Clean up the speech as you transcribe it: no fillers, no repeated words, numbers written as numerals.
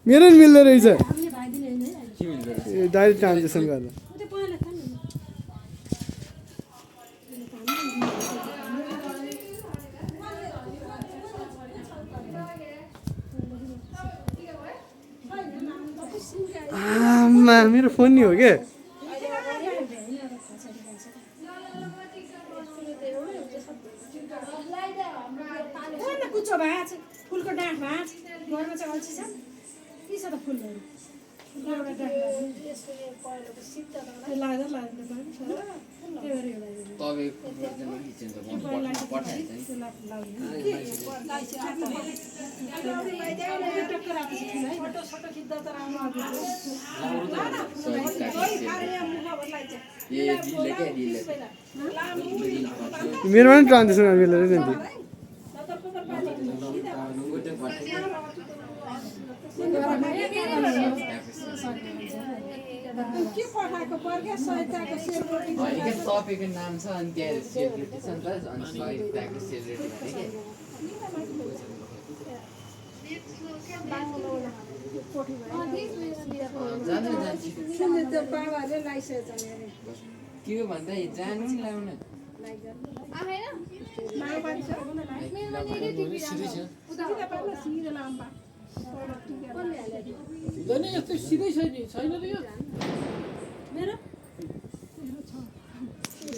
मेरो नि मिल्दो रहेछ हामीले भाइदिने हैन है के मिल्दो रहेछ डाइरेक्ट ट्रान्जेक्सन गर्दा त्यो पहिला खानु आमा मेरो फोन नि हो क्या कुचो भाँच फुलको डाँठ भाँच घरमा चाहिँ अल्छी छ के छ त फुलहरू मेरोमा पनि ट्रान्जेक्सन मिल्दो रहेछ नि के पठाएको पर्के सहिताको सेलरोटी होइन के तपाईँको नाम छ अनि त्यहाँ सेलिब्रेटी छ नि त अनि सहिताको सेलिब्रेटी भने त्यो बाबाले लाइसकेछ नि के हो भन्दा जानु नि लाउन यस्तो सिधै छैन नि छैन र यो